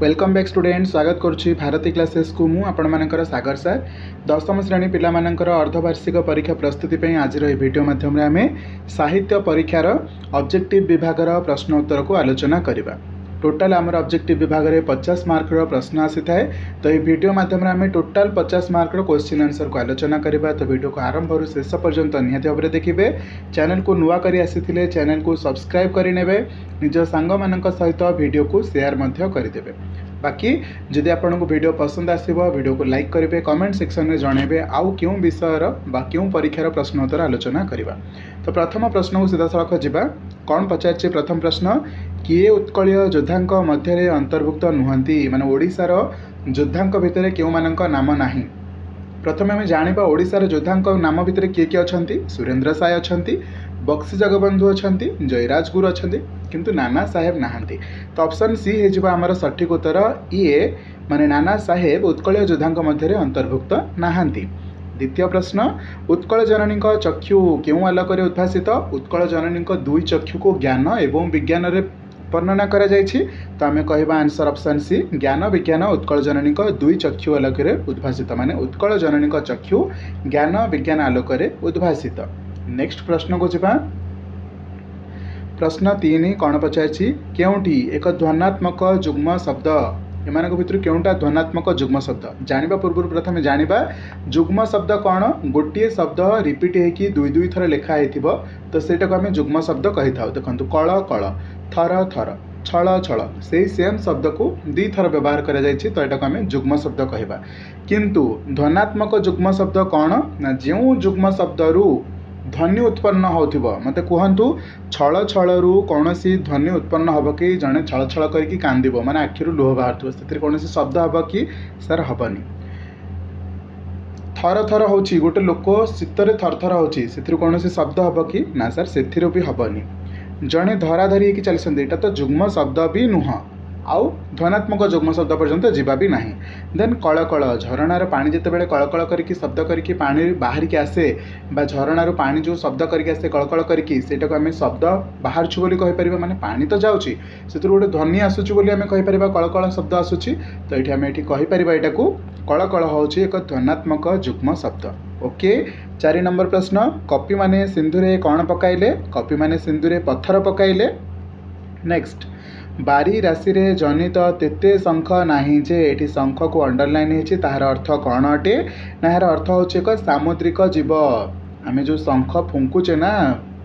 Welcome back student स्वागत करुच्ची Bharti classes को मु आपण मानकर सागर सर दशम श्रेणी पिला मानकर अर्धवार्षिक परीक्षा प्रस्तुति आज वीडियो माध्यम आम साहित्य परीक्षार ऑब्जेक्टिव विभागर प्रश्न उत्तर को आलोचना करवा। टोटाल आमर ऑब्जेक्टिव विभाग में 50 मार्क प्रश्न आसी थाए। तो ये वीडियो माध्यम आम टोटाल 50 मार्क क्वेश्चन आंसर को आलोचना करवा। तो वीडियो को आरंभ शेष पर्यंत निहाती भाव में देखिए। चैनल को नुआ करी आसी चैनल को सब्सक्राइब करेंगे, निज सांग मान सहित वीडियो को शेयर करदे। बाकी जदि आपन को वीडियो पसंद आसीबो वीडियो को लाइक करेंगे, कमेंट सेक्शन में जनइबे आउ क्यों विषयर बा क्यों परीक्षार प्रश्नोत्तर आलोचना करवा। तो प्रथम प्रश्न को सीधा सड़क जावा। कौन पचार प्रथम प्रश्न, किए उत्कलीय योद्धांक मध्य अंतर्भुक्त नुहंती, माने ओडिशार योद्धांक भितर केउ मानक नाम नाही। प्रथम आम जाना ओडिशार योद्धांक नाम भितर किए किए अछंती। सुरेंद्र साय अछंती, बक्सी जगबंधु अछंती, जयराज गुरु अछंती, किंतु नाना साहेब नहांती। तो ऑप्शन सी है आमर सठिक उत्तर ए माने नाना साहेब उत्कलीय योद्धांक मध्य अंतर्भुक्त नहांती। द्वितीय प्रश्न, उत्कल जननी चक्षु क्यों आलोक उद्भासित। उत्कल जननी दुई चक्षु को ज्ञान एवं विज्ञान रे वर्णना करा जायछि। तो आम कहवा आंसर ऑप्शन सी ज्ञान विज्ञान उत्कल जननी दुई चक्षु आलोक उद्भासित, माने उत्कल जननी चक्षु ज्ञान विज्ञान आलोक उद्भासित। नेक्स्ट प्रश्न को जावा। प्रश्न 3 कौन पचारछि, केउंटी एक ध्वनात्मक जुग्म शब्द, एमानक भितर केउंटा ध्वनात्मक जुग्म शब्द जानिबा पूर्व प्रथम जानिबा जुग्म शब्द कौन। गोटे शब्द रिपीट होगी दुई दुई थर लिखा होइथिबो तो सेटा को आम जुग्म शब्द कहि थाउ। देखंतु कळ कळ, थर थर, छळ छळ, से सेम शब्द को दी थर व्यवहार करा जायछि तो एटा को आम जुग्म शब्द कहबा। किंतु ध्वनात्मक जुग्म शब्द कौन ना, जो जुग्म शब्द रु ध्वनि उत्पन्न होथिबो। मते कहंतु छळ छळ रु कोनोसी ध्वनि उत्पन्न होबो कि जने छळ छळ करके कांदिबो, माने आखिरु लोह बाहरथिबो, सेतिर कोनोसी शब्द होबो कि सर हबनी। थर थर होछि गोटे लोक शीतरे थर थर होछि, सेतिर कोनोसी शब्द होबो कि ना सर सेतिर भी हबनी। जने धराधरी कि चलसंदी एटा तो जुग्म शब्द भी नुह, आउ ध्वनात्मक जुग्म शब्द पर्यंत जीवा भी नहीं। देन कलकल, झरणार पानी जितेबाला कलकल करके शब्द करके पानी बाहर की आसे बा झरणार पानी जो शब्द करके आसे कलकल करके सेटा को आम शब्द बाहर छु बोली कहि परिबा, माने पानी तो जाउची सेतिर गोटे ध्वनि आसुची बोली आम कहि परिबा कलकल शब्द आसुची। तो एठी आम एठी कहि परिबा एटा को कलकल होची एक ध्वनात्मक जुग्म शब्द। ओके। 4 नंबर प्रश्न, कपि माने सिंधुरे कौन पकाइले। कपि माने सिंधुरे पत्थर पकाइले। नेक्स्ट, बारी राशि रे जनित तेते शंख नाही जे, एठी शंख को अंडरलाइन है तार अर्थ कौन अटे ना, यार अर्थ होचे एक सामुद्रिक जीव। आम जो शंख फुंकुचे ना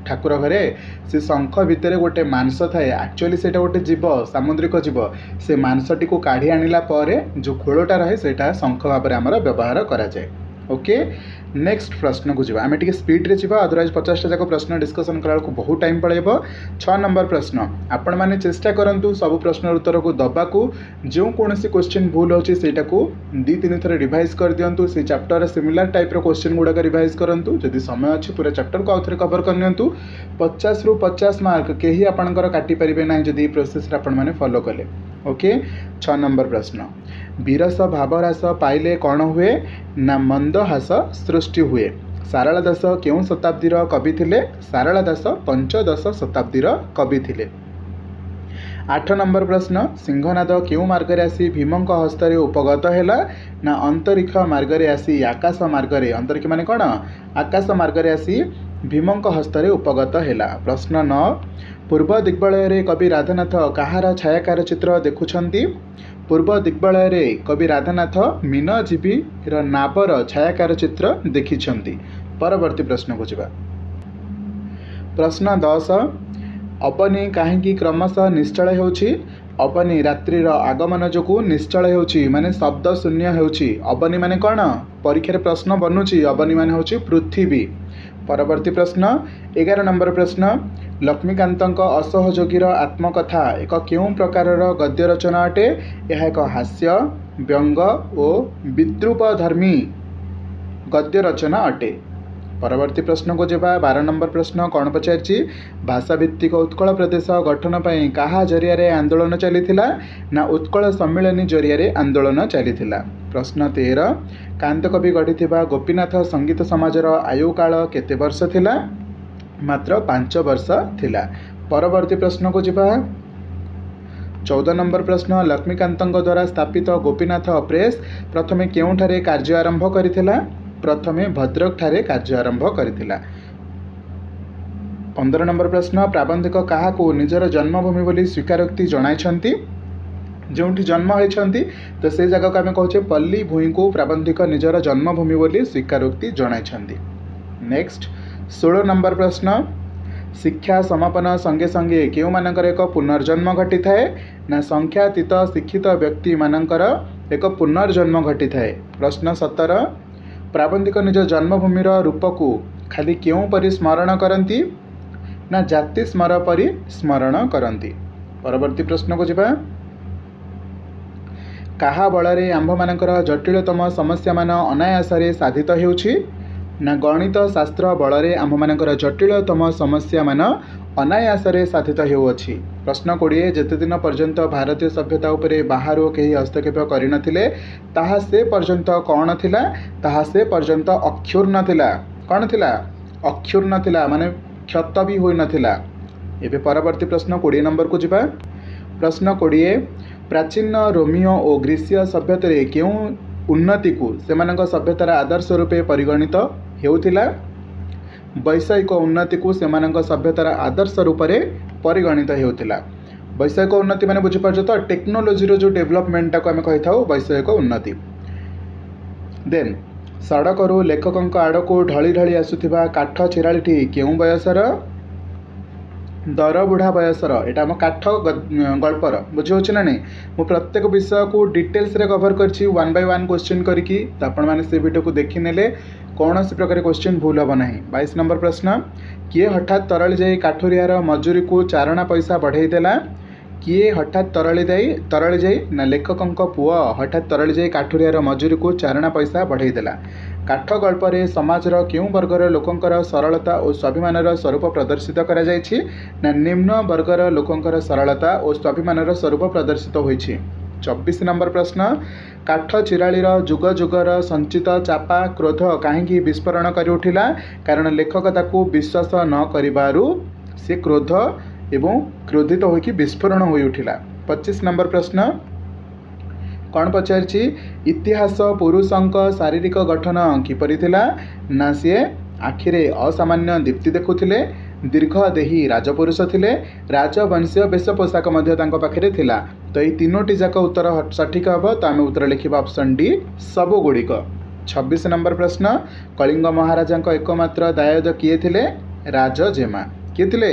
ठाकुर घरे, से शंख भितर गोटे मांस थाए, एक्चुअली सेटा गोटे जीव सामुद्रिक जीव। से मांसटी को काढ़ी आनिला परे जो खोलटा रहे सेटा शंख भाव में आमर व्यवहार करा जाए। ओके। नेक्स्ट प्रश्न को जावा। आम टिके स्पीड रे जावा, अदरवाइज 50 जाक प्रश्न डिस्कसन करा को बहुत टाइम पड़ेबो। 6 नंबर प्रश्न, आपण माने चेष्टा करंतु सब प्रश्न उत्तर को दबाकू। जो कोनोसी क्वेश्चन भूल होची सेटा को 2-3 थर रिवाइज कर दियंतु। से चैप्टर सिमिलर टाइप रो क्वेश्चन गुडा रिवाइज करंतु। जदि समय अछि पूरा चैप्टर को आउथरे कवर कर नियंतु। 50 रु 50 मार्क केही आपनकर काटी परिबे नाही जदि प्रोसेस रे आपण माने फॉलो कले। ओके। 6 नंबर प्रश्न, विरस भावरास पाइले कौन हुए ना, मंद हास सृष्टि हुए। सारला दास केउं शताब्दीर कवि थिले। सारला दास 15 शताब्दीर कवि थिले। 8 नंबर प्रश्न, सिंहनाद केउं मार्गरे आसी भीमंक हस्तरे उपगत हैला ना, अंतरिक्ष मार्गरे आसी आकाश मार्गरे। अंतरिक्ष माने कौन, आकाश मार्गरे आसी भीमंक हस्तरे उपगत हैला। प्रश्न 9, पूर्व दिग्बलय कवि राधानाथ कहार छायाकार चित्र देखुछंती। पूर्व दिग्बलय कवि राधानाथ मीनजीवी नाबर छायाकार चित्र देखिछंती। परवर्ती प्रश्न को जावा। प्रश्न 10, अबनी काहेकि क्रमशः निश्चल होछि। अबनी रात्रिर आगमन जो निश्चल होछि, माने शब्द शून्य होछि। अबनी माने कौन, परीक्षा प्रश्न बनूची अबनी माने होछि पृथ्वी। परवर्ती प्रश्न 11 नंबर प्रश्न, लक्ष्मीकांतक असहयोगीर आत्मकथा एक केउं प्रकारर गद्य रचना अटे। यह एक हास्य, व्यंग और विद्रूपधर्मी गद्य रचना अटे। परवर्ती प्रश्न को जावा। 12 नंबर प्रश्न कौन पचारछि, भाषा भित्तिक उत्कल प्रदेश गठन पई कहा जरिया आंदोलन चलीथिला ना, उत्कल सम्मिलनी जरिया आंदोलन चलीथिला। प्रश्न 13, कांतकवि गढ़िथिबा गोपीनाथ संगीत समाजर आयु काल केते वर्ष थिला। मात्र 5 वर्ष थिला। परवर्ती प्रश्न को जावा। 14 नंबर प्रश्न लक्ष्मीकांतଙ୍କ द्वारा स्थापित गोपीनाथ प्रेस प्रथमे केउठारे कार्य आरंभ करिथिला? प्रथमे भद्रक ठारे कार्य आरंभ करिथिला। 15 नंबर प्रश्न प्राबंधिक काहाकू निजर जन्मभूमि बोली स्वीकारोक्ति जणाइछन्ति? जोंठी जन्म होइछन्ति तो से जगह को आमे कहछे पल्ली भूई को प्राबंधिक निजर जन्मभूमि बोली स्वीकारोक्ति जणाइछन्ति। नेक्स्ट 16 नंबर प्रश्न शिक्षा समापन संगे संगे केउ मानकर एक पुनर्जन्म घटी थाए ना संख्यातीत शिक्षित व्यक्ति मानकर एक पुनर्जन्म घटी थाए। प्रश्न 17 प्राबंधिक निज जन्मभूमिर रूप को खाली केउ परि स्मरण करती ना जाति स्मर परि स्मरण करती। परवर्ती प्रश्न को जिबा काहा बଳରେ आम्भମାନଙ୍କର जटिलतम समस्या मान अनायासरे साधित हेउछि ना गणित शास्त्र बଳରେ आम्भମାନଙ୍କର जटिलतम समस्या मान अनायासरे साधित हेउछि। प्रश्न 20 जेते दिन पर्यंत भारतीय सभ्यता उपरे बाहर केही हस्तक्षेप करिनथिले ताहा से पर्यंत कौन थिला? ताहा से पर्यंत अक्षुर्ण थिला। कौन थिला? अक्षुर्ण थिला माने क्षत भी होई नथिला। एबे परवर्ती प्रश्न 20 नंबर को जिबा। प्रश्न 20 प्राचीन रोमियो और ग्रीसीय सभ्यता केउ उन्नति को सेमानक सभ्यतार आदर्श रूपे परिगणित हेउथिला? वैषयिक उन्नति को सेमानक सभ्यतार आदर्श रूपे परिगणित हेउथिला। वैषयिक उन्नति माने बुझी पारछ तो टेक्नोलोजी रो जो डेवलपमेंट को आमे कहि थाउ वैषयिक उन्नति। देन सड़क रो लेखकंक आड़ को ढली ढली आसुथिबा काठ चिराळीटी केउ बयसर? दरबुढ़ा बयसर। एटा आम काठ गल्पर बुझे ना नहीं। मु प्रत्येक विषय को डिटेल्स रे कवर करछि 1 बाय 1 क्वेश्चन करिकी तो आपण माने से वीडियो को देखि नेले कौन सी प्रकार क्वेश्चन भूल हम ना। 22 नंबर प्रश्न किए हठात तरली जाई काठुरियार मजूरी को चारणा पैसा बढ़ाई देला? किए हठात तरली जाई ना लेखकंक पुआ हठात तरली जाई काठुरियार मजूरी को चारणा पैसा बढ़ाई देला। काठ गल्परे समाजर केउ वर्गर लोकंकर सरलता और स्वाभिमानर स्वरूप प्रदर्शित करा जायछि ना निम्न वर्गर लोकंकर सरलता और स्वाभिमानर स्वरूप प्रदर्शित होइछि। 24 नंबर प्रश्न काठ चिराळीर जुग जुगर संचित चापा क्रोध काहेकि विस्फोरण करि उठिला? कारण लेखक ताकू विश्वास न करिबारु से क्रोध एवं क्रोधित होइकि विस्फोरण होई उठिला। 25 नंबर प्रश्न कौन पचारछि इतिहास पुरुषंक शारीरिक गठन किपरि थिला? ना सी आखिरे असामान्य दीप्ति देखुथिले, दीर्घदेही राजपुरुष थिले, राजवंशीय वेश पोशाक मध्य तांको पाखरे थिला। तो ये तीनोटी जाक उत्तर सठिक हम तो आम उत्तर लिखा ऑप्शन डी सबु गुड़िक। 26 नंबर प्रश्न कलिंग महाराजा एकमात्र दायाद किए थिले? राजजेमा। किए थिले?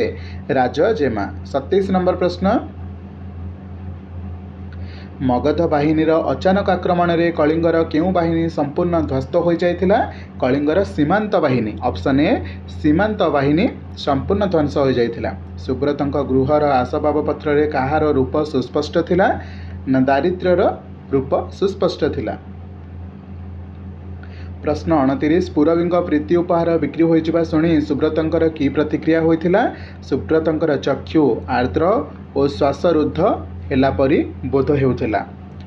राजजेमा। 27 नंबर प्रश्न मगध बाहिनीर अचानक आक्रमण रे कलिंगर केउ बाहिनी संपूर्ण ध्वस्त हो जाइथिला? कलिंगर सीमांत बाहिनी। ऑप्शन ए सीमांत बाहिनी संपूर्ण ध्वंस हो जाइथिला। सुब्रतंक गृहर आसबाब पत्र रे काहार रूप सुस्पष्ट थिला? ना दारिद्र्यर रूप सुस्पष्ट थिला। प्रश्न 29 पूरबींक प्रीति उपहार बिक्री होइजिबा शुणी सुब्रतंकर की प्रतिक्रिया होइथिला? सुब्रतंकर चक्षु आर्द्र और श्वासरुद्ध हेला परी बोध हेउथिला।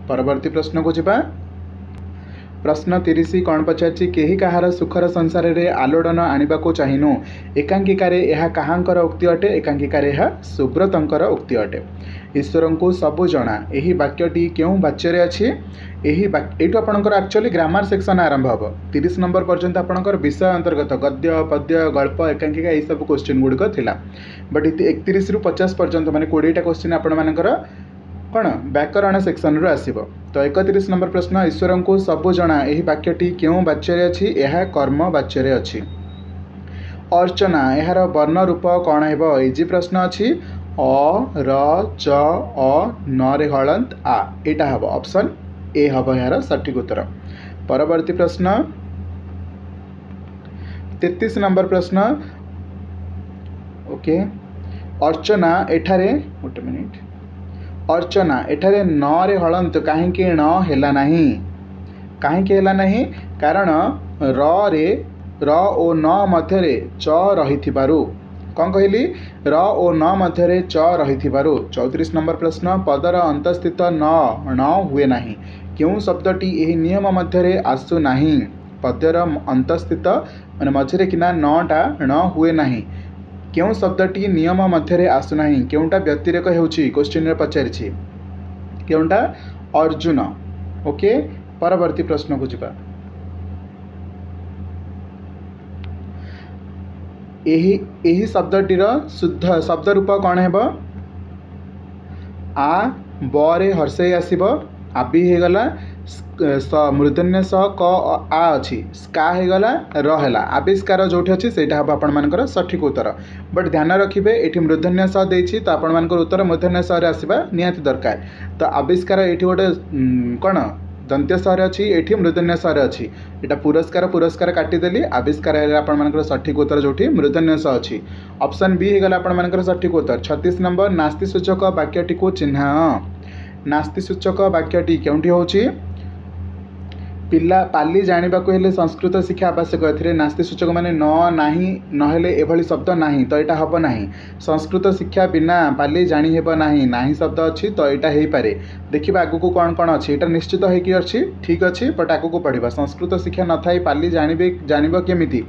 परवर्ती प्रश्न को जिबा। प्रश्न 30 कौन पचारछि केही काहार सुखर संसार रे आलोड़न आनिबा को चाहिनु? एकांकिकारे यह काहांकर उक्ति अटे? एकांकिकारे यह सुब्रतंकर उक्ति अटे। ईश्वर को सबु जना एही वाक्यटी केउ वाच्य अछि? एही एटू आपनकर एक्चुअली ग्रामर सेक्शन आरंभ हम 30 नंबर पर्यंत आपनकर विषय अंतर्गत गद्य पद्य गल्प एकांकिका यही सब क्वेश्चन गुड़िक थिला। बट 31 रु 50 पर्यंत माने 20टा क्वेश्चन आपण मानकर कौन व्याकरण सेक्शन रू आसीबो। तो 31 नंबर प्रश्न ईश्वर को सबु जना एही वाक्यटी केउ वाच्य अछि? यह कर्म वाच्य अछि। अर्चना यार वर्ण रूप कौन हेबो? इजी प्रश्न अछि अ र च अ न रे हलंत आ एटा हबो ऑप्शन ए हबो यार सठिक उत्तर। परवर्ती प्रश्न 33 नंबर प्रश्न ओके अर्चना एठारे गोटे मिनिट अर्चना एठारे न रे हलंत कहीं न हेला नहीं? कहीं हेला नहीं? कारण र ओ न मध्य च रही कौन कहली र ओ न मध्य च रही। 34 नंबर प्रश्न पदर अंतस्थित न हुए नहीं क्यों शब्दटी यही नियम मध्य आसु नहीं? पदर अंतस्थित माने मझे किना नटा न हुए नहीं क्यों शब्दटी नियम मध्य आसु नहीं? क्योंटा व्यतिरेक होउछि क्वेश्चन रे पचारिछि केउंटा अर्जुन। ओके परवर्ती प्रश्न को जिबा। एही शब्दटीर शुद्ध शब्द रूप कौन है? आ बरे हर्षई आसब आबी हो गला मूर्धन्य स क आ अच्छी स्का हो गला रहा आविष्कार जो अच्छी से हम आपर सठिक उत्तर। बट ध्यान रखिए ये मूर्धन्य स देती तो आपर उत्तर मूर्धन्य स आसवा निहाती दरकार। तो आविष्कार ये गोटे कौन दंत्य सहर अच्छी ये मूर्धन्य सहर अच्छी यहाँ पुरस्कार पुरस्कार काटिदेली आविष्कार आपर सठिक उत्तर जो मूर्धन्य स अच्छी। ऑप्शन बी हो गला आपर सठिक उत्तर। 36 नंबर नास्ति सूचक वाक्यटी को चिन्ह। नास्ति सूचक वाक्यटी केउंठी होची? पिला पाली जानिबा को हेले संस्कृत शिक्षा आवश्यक। ए नास्ति सूचक माने न नाही नहेले एभली शब्द नाही तो यहाँ हम नाही। संस्कृत शिक्षा बिना पाली जानी हेब नाही नाही शब्द अच्छी तो यहाँ हो पारे। देखिए आगु को कौन कौन अच्छी यहाँ निश्चित होगी अच्छी ठीक अच्छी बट आगु को पढ़ा। संस्कृत शिक्षा न थाई पाली जानिब केमिति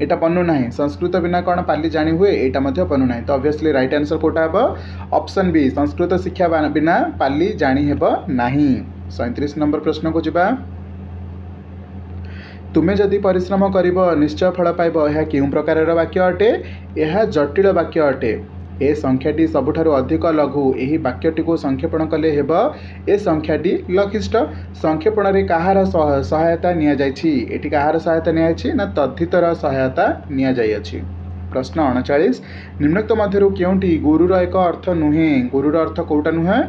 यहाँ बनू ना। संस्कृत बिना कौन पाली जानी हुए यहाँ बनू ना। तो ऑब्वियसली राइट आंसर कोटा हम ऑप्शन बी संस्कृत शिक्षा बिना पाली जानी हेब नाही। 37 नंबर प्रश्न को जिबा। तुम्हें जदि परिश्रम करिब निश्चय फल पाइब यह केउं प्रकार वाक्य अटे? यह जटिल वाक्य अटे। ए संख्याटी सबुठारु अधिक लघु यही वाक्यटी को संक्षेपण कले हेब ए संख्याटी लघिष्ठ। संक्षेपण रे कहार सहायता निया जायछि? एटी कहार सहायता निया जायछि ना तद्धितर सहायता निया जायछि। प्रश्न 39 निम्नोक्त मध्यरु केउंटी गुरुर एक अर्थ नुहे? गुरुर अर्थ कोउटा नुहे?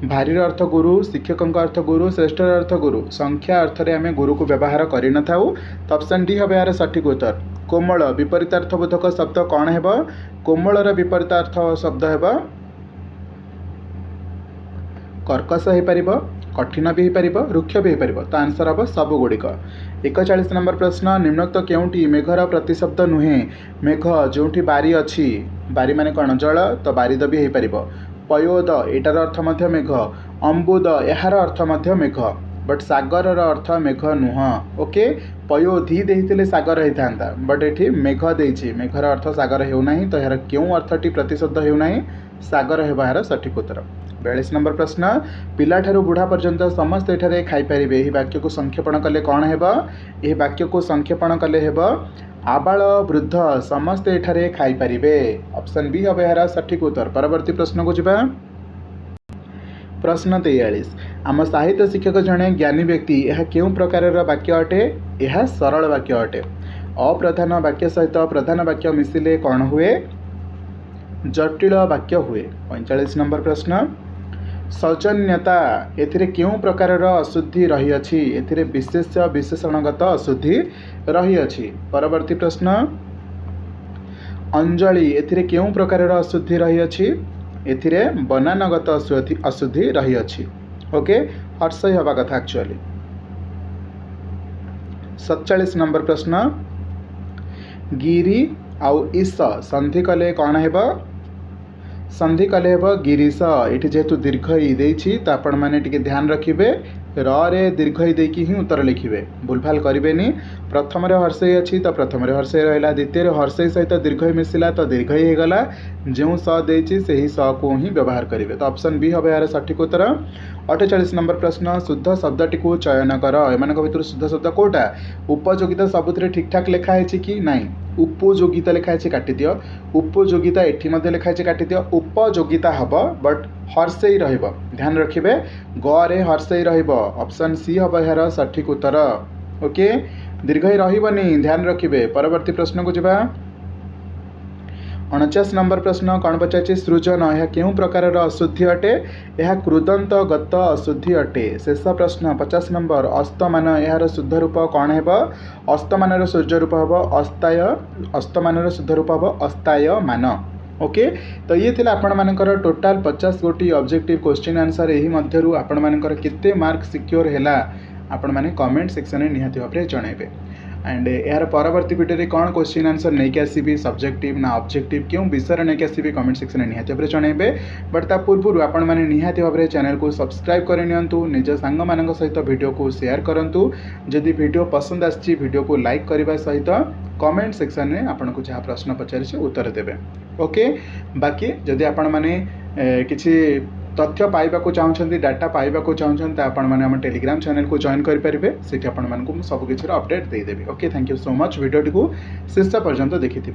भारीर अर्थ गुरु, शिक्षकों अर्थ गुरु, श्रेष्ठर अर्थ गुरु। संख्या अर्थ रे आमे गुरु को व्यवहार करि न थाउ। तो ऑप्शन डी हबे यार सठिक उत्तर। कोमल विपरीतार्थबोधक शब्द कौन है? कोमलर विपरीतार्थ शब्द है कर्कश हो पार, कठिन भी हो पार, रुक्ष भी हो पार। तो आंसर हम सब गुड़िक। 41 नंबर प्रश्न निम्नोक्त केउंटी मेघर प्रतिशब्द नुहे? मेघ जोठी बारी अच्छी बारी माने कौन जल तो बारिद भी हो पार। पयोद एटार अर्थ मध्य मेघ, अम्बुद यार अर्थ मध्य मेघ बट सागर अर्थ मेघ नुह। ओके पयोधी देते सागर होता बट ये मेघ देछि मेघर अर्थ सागर होना तो यार क्यों अर्थटी प्रतिशब्द होना सागर होबार सठिक उत्तर। 42 नंबर प्रश्न पिलाठारु बुढ़ा पर्यंत समस्त एठारे खाईपारे यह वाक्य को संक्षेपण कले कौन है? यह वाक्य को संक्षेपण कले हेब आबाल वृद्ध समस्त एठारे खाईपारे। ऑप्शन बी हम यार सठिक उत्तर। परवर्ती प्रश्न को जिबा। प्रश्न 43 आम साहित्य शिक्षक जड़े ज्ञानी व्यक्ति यह क्यों प्रकार वाक्य अटे? यह सरल वाक्य अटे। अप्रधान वाक्य सहित प्रधान वाक्य मिसिले कौन हुए? जटिल वाक्य हुए। 45 नंबर प्रश्न सौजन्यता एथिरे क्यों प्रकार अशुद्धि रही अछि? एथिरे विशेष विशेषणगत अशुद्धि रही अछि। परवर्ती प्रश्न अंजलि एथिरे क्यों प्रकार अशुद्धि रही अछि? एथिरे बनानगत अशुद्धि रही अछि। ओके हर्षई हवा कथा एक्चुअली। 47 नंबर प्रश्न गिरी आउ ईश संधि कले कौन हेब? संधि कले हेब गिरीश। ये जेहेतु दीर्घ ई देछि तो आपण माने टिके ध्यान रखिबे रे दीर्घ ई देकी ही उत्तर लिखिबे भूलभाल करेनि। प्रथम हर्षई अच्छी तो प्रथम हर्षई रहा, द्वितीय हर्षई सहित दीर्घ मिसिला तो दीर्घ ही होगला। जो स देछि सही स को ही व्यवहार करेंगे। तो ऑप्शन बी हम यार सठिक उत्तर। 48 नंबर प्रश्न शुद्ध शब्दटी को चयन कर। एम भर शुद्ध शब्द कौटा? उपयोगिता सबुथ ठीक ठाक लिखाई कि नाई? उपयोगिता लिखाई काटि दियो। उपयोगिता एठी मध्य लिखाई काटि दियो। उपयोगिता हम बट हर्षई रहिबो ध्यान रखिबे गे हर्षई रहिबो। ऑप्शन सी हम यार सठिक उत्तर। ओके दीर्घई रहिबनी ध्यान रखिबे। परवर्ती प्रश्न को जिबा। 49 नंबर प्रश्न कौन पचार? सृजन यह क्यों प्रकार अशुद्धि अटे? यह कृदंतगत अशुद्धि अटे। शेष प्रश्न 50 नंबर अस्तमान यार शुद्ध रूप कौन है? अस्तमान शुद्ध रूप हम अस्ताय, अस्तमान शुद्ध रूप हम अस्तायमान। ओके तो ये थिला आपण मानकर टोटाल 50 गोटी ऑब्जेक्टिव क्वेश्चन आंसर। यही मध्यरु आपण मानकर केते मार्क सिक्योर हैला आपण माने कमेंट सेक्शन में निहाती भाव में जणाइबे। एंड यार परवर्ती वीडियो रे कौन क्वेश्चन आंसर नहीं कि आसीबी सब्जेक्टिव ना ऑब्जेक्टिव क्यों विषय नहीं कि आसीबी कमेंट सेक्शन में निहाती भाव में जणाइबे। बट ता पूर्व आपण माने निहाती भाव में चैनल को सब्सक्राइब कर नियंतु, निज सांग मानक सहित वीडियो को शेयर करंतु। जदि वीडियो पसंद आछि वीडियो को लाइक करने सहित कमेंट सेक्शन में आपन को जहाँ प्रश्न पचारि उत्तर देबे। ओके बाकी जदि आपण माने किछि तथ्य पाइबाकू चाहूँगी डाटा पाइबाकू चाहूँगी आपण मैंने आम टेलीग्राम चैनल को जॉइन करेंगे से आपको सबकि अपडेट देदेवि। Okay, thank you so much video टी शेष पर्यंत देखि।